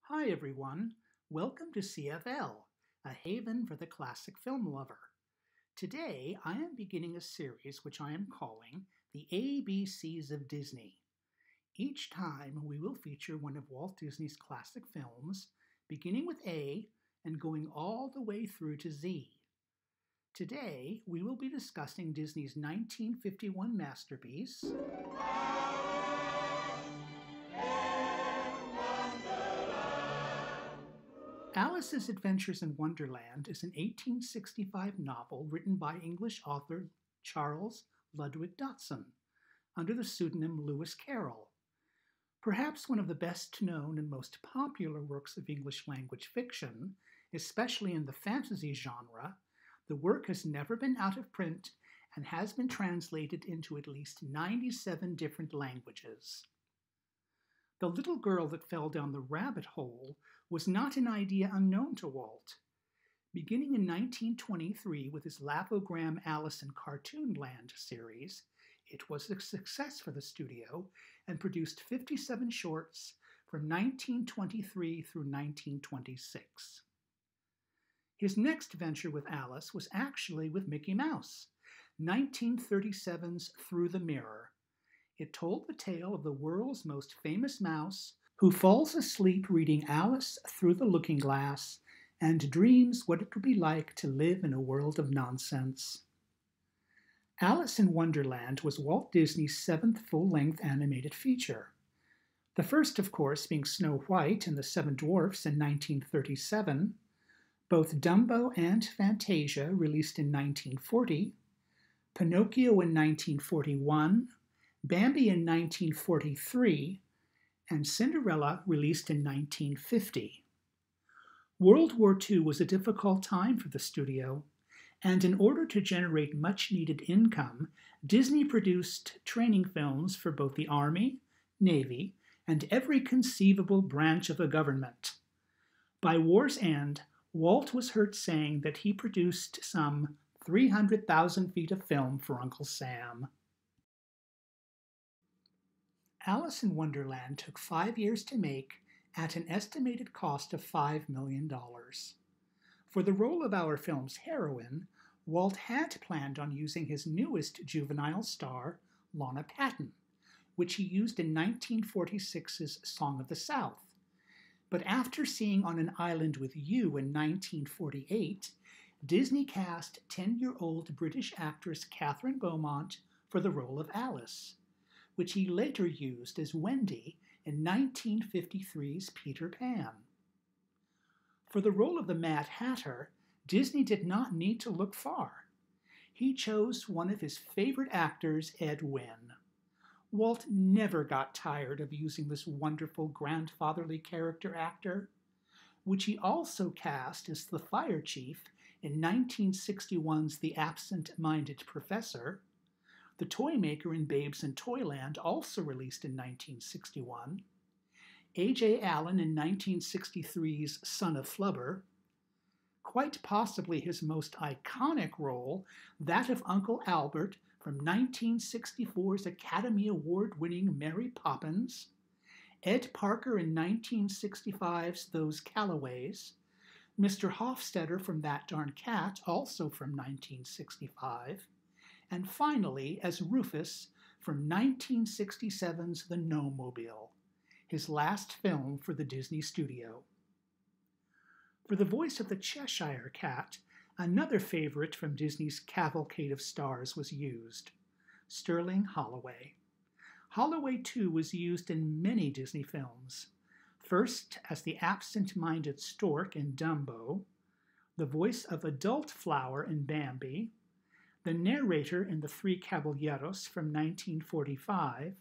Hi everyone, welcome to CFL, a haven for the classic film lover. Today I am beginning a series which I am calling The ABCs of Disney. Each time we will feature one of Walt Disney's classic films, beginning with A and going all the way through to Z. Today we will be discussing Disney's 1951 masterpiece, Alice's Adventures in Wonderland is an 1865 novel written by English author Charles Ludwig Dodson under the pseudonym Lewis Carroll. Perhaps one of the best known and most popular works of English language fiction, especially in the fantasy genre, the work has never been out of print and has been translated into at least 97 different languages. The little girl that fell down the rabbit hole was not an idea unknown to Walt. Beginning in 1923 with his Lapogram Alice in Cartoonland series, it was a success for the studio and produced 57 shorts from 1923 through 1926. His next venture with Alice was actually with Mickey Mouse, 1937's Through the Mirror. It told the tale of the world's most famous mouse who falls asleep reading Alice through the looking glass and dreams what it would be like to live in a world of nonsense. Alice in Wonderland was Walt Disney's seventh full-length animated feature. The first, of course, being Snow White and the Seven Dwarfs in 1937, both Dumbo and Fantasia released in 1940, Pinocchio in 1941, Bambi in 1943, and Cinderella released in 1950. World War II was a difficult time for the studio, and in order to generate much-needed income, Disney produced training films for both the Army, Navy, and every conceivable branch of the government. By war's end, Walt was heard saying that he produced some 300,000 feet of film for Uncle Sam. Alice in Wonderland took 5 years to make at an estimated cost of $5 million. For the role of our film's heroine, Walt had planned on using his newest juvenile star, Lana Patton, which he used in 1946's Song of the South. But after seeing On an Island with You in 1948, Disney cast 10-year-old British actress Catherine Beaumont for the role of Alice, which he later used as Wendy in 1953's Peter Pan. For the role of the Mad Hatter, Disney did not need to look far. He chose one of his favorite actors, Ed Wynn. Walt never got tired of using this wonderful grandfatherly character actor, which he also cast as the fire chief in 1961's The Absent-Minded Professor, the toy maker in Babes in Toyland, also released in 1961, A.J. Allen in 1963's Son of Flubber, quite possibly his most iconic role, that of Uncle Albert from 1964's Academy Award-winning Mary Poppins, Ed Parker in 1965's Those Callaways, Mr. Hofstadter from That Darn Cat, also from 1965, and finally as Rufus from 1967's The Gnome-Mobile, his last film for the Disney studio. For the voice of the Cheshire Cat, another favorite from Disney's cavalcade of stars was used, Sterling Holloway. Holloway, too, was used in many Disney films, first as the absent-minded stork in Dumbo, the voice of Adult Flower in Bambi, the narrator in The Three Caballeros from 1945,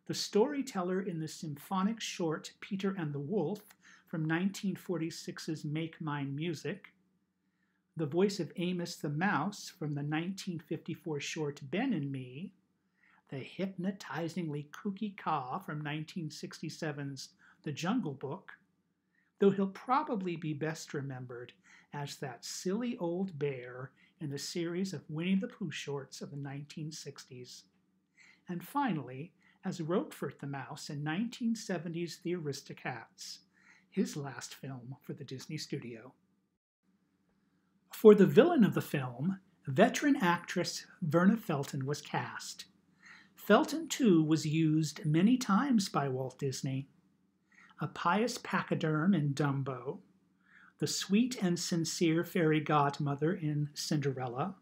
the storyteller in the symphonic short Peter and the Wolf from 1946's Make Mine Music, the voice of Amos the Mouse from the 1954 short Ben and Me, the hypnotizingly kooky Kaa from 1967's The Jungle Book, though he'll probably be best remembered as that silly old bear in a series of Winnie the Pooh shorts of the 1960s. And finally, as Roquefort the Mouse in 1970's The Aristocats, his last film for the Disney studio. For the villain of the film, veteran actress Verna Felton was cast. Felton, too, was used many times by Walt Disney. A pious pachyderm in Dumbo, the sweet and sincere fairy godmother in Cinderella,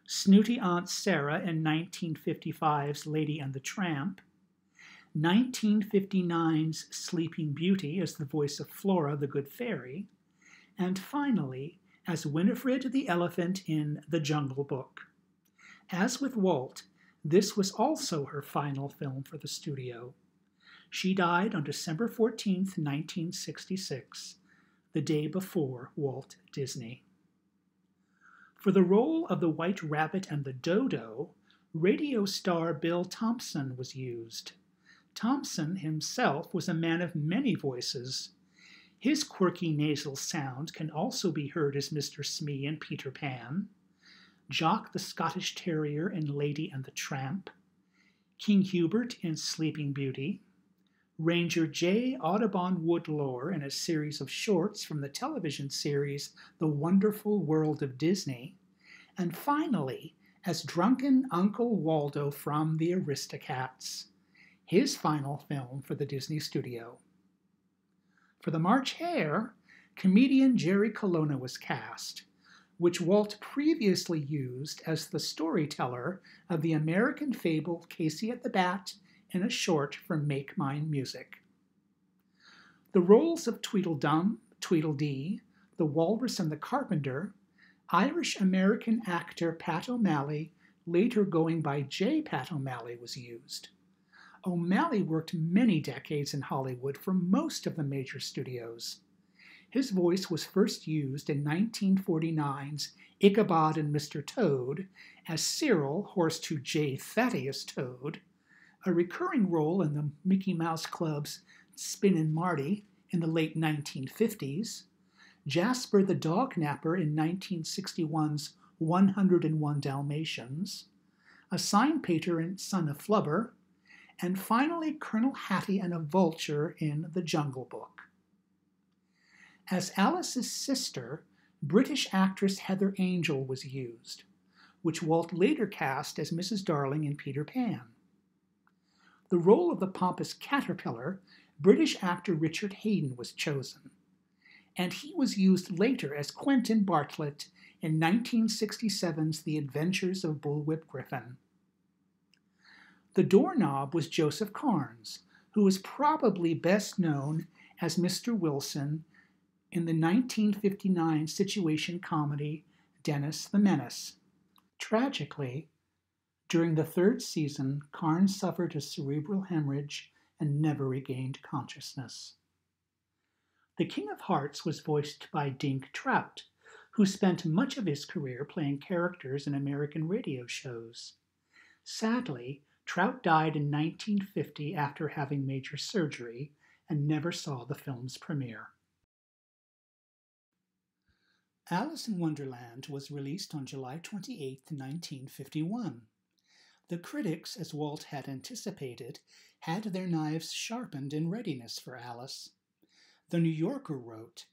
snooty Aunt Sarah in 1955's Lady and the Tramp, 1959's Sleeping Beauty as the voice of Flora the Good Fairy, and finally as Winifred the Elephant in The Jungle Book. As with Walt, this was also her final film for the studio. She died on December 14, 1966, the day before Walt Disney. For the role of the White Rabbit and the Dodo, radio star Bill Thompson was used. Thompson himself was a man of many voices. His quirky nasal sound can also be heard as Mr. Smee in Peter Pan, Jock the Scottish Terrier in Lady and the Tramp, King Hubert in Sleeping Beauty, Ranger J. Audubon Woodlore in a series of shorts from the television series The Wonderful World of Disney, and finally as drunken Uncle Waldo from The Aristocats, his final film for the Disney studio. For the March Hare, comedian Jerry Colonna was cast, which Walt previously used as the storyteller of the American fable Casey at the Bat in a short for Make Mine Music. The roles of Tweedledum, Tweedledee, the Walrus and the Carpenter, Irish-American actor Pat O'Malley, later going by J. Pat O'Malley, was used. O'Malley worked many decades in Hollywood for most of the major studios. His voice was first used in 1949's Ichabod and Mr. Toad as Cyril, horse to J. Thaddeus Toad, a recurring role in the Mickey Mouse Club's Spin and Marty in the late 1950s, Jasper the Dog Napper in 1961's 101 Dalmatians, a sign painter in Son of Flubber, and finally Colonel Hattie and a vulture in The Jungle Book. As Alice's sister, British actress Heather Angel was used, which Walt later cast as Mrs. Darling in Peter Pan. The role of the pompous caterpillar, British actor Richard Haydn was chosen, and he was used later as Quentin Bartlett in 1967's The Adventures of Bullwhip Griffin. The doorknob was Joseph Carnes, who was probably best known as Mr. Wilson in the 1959 situation comedy Dennis the Menace. Tragically, during the third season, Carnes suffered a cerebral hemorrhage and never regained consciousness. The King of Hearts was voiced by Dink Trout, who spent much of his career playing characters in American radio shows. Sadly, Trout died in 1950 after having major surgery and never saw the film's premiere. Alice in Wonderland was released on July 28, 1951. The critics, as Walt had anticipated, had their knives sharpened in readiness for Alice. The New Yorker wrote,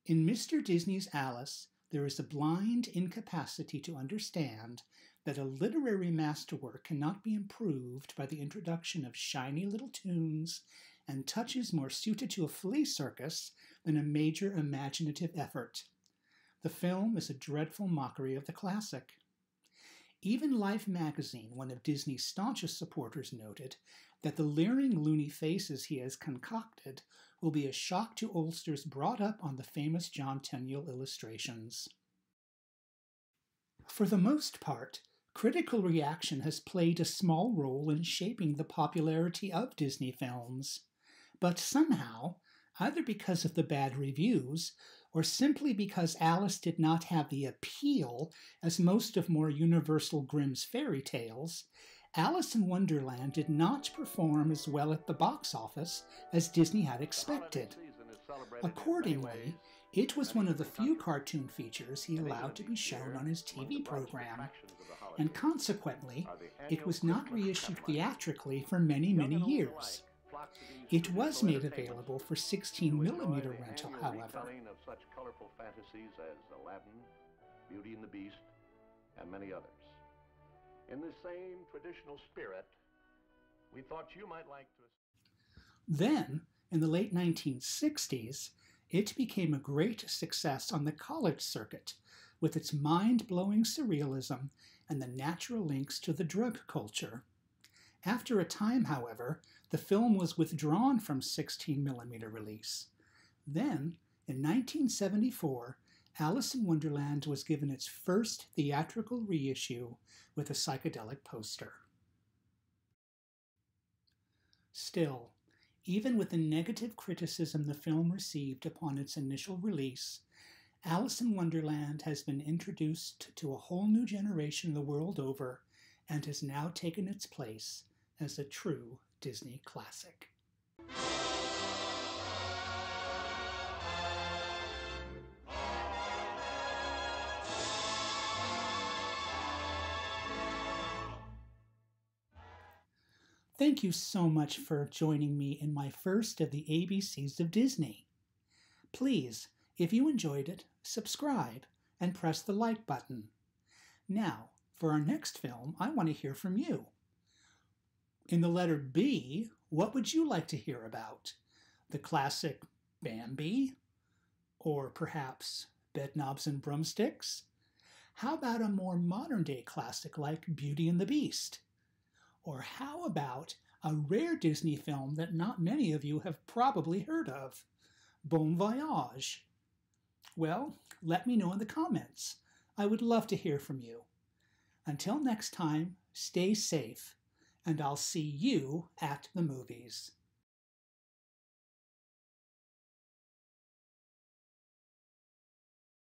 "In Mr. Disney's Alice, there is a blind incapacity to understand that a literary masterwork cannot be improved by the introduction of shiny little tunes and touches more suited to a flea circus than a major imaginative effort. The film is a dreadful mockery of the classic." Even Life magazine, one of Disney's staunchest supporters, noted that the leering loony faces he has concocted will be a shock to oldsters brought up on the famous John Tenniel illustrations. For the most part, critical reaction has played a small role in shaping the popularity of Disney films, but somehow, either because of the bad reviews, or simply because Alice did not have the appeal as most of more universal Grimm's fairy tales, Alice in Wonderland did not perform as well at the box office as Disney had expected. Accordingly, it was one of the few cartoon features he allowed to be shown on his TV program, and consequently, it was not reissued theatrically for many, many years. It was made available for 16mm rental, however. Of such colorful fantasies as Aladdin, Beauty and the Beast, and many others. In the same traditional spirit, we thought you might like to... Then, in the late 1960s, it became a great success on the college circuit with its mind-blowing surrealism and the natural links to the drug culture. After a time, however, the film was withdrawn from 16mm release. Then, in 1974, Alice in Wonderland was given its first theatrical reissue with a psychedelic poster. Still, even with the negative criticism the film received upon its initial release, Alice in Wonderland has been introduced to a whole new generation the world over and has now taken its place as a true Disney classic. Thank you so much for joining me in my first of the ABCs of Disney. Please, if you enjoyed it, subscribe and press the like button. Now, for our next film, I want to hear from you. In the letter B, what would you like to hear about? The classic Bambi? Or perhaps Bedknobs and Broomsticks? How about a more modern-day classic like Beauty and the Beast? Or how about a rare Disney film that not many of you have probably heard of, Bon Voyage? Well, let me know in the comments. I would love to hear from you. Until next time, stay safe, and I'll see you at the movies.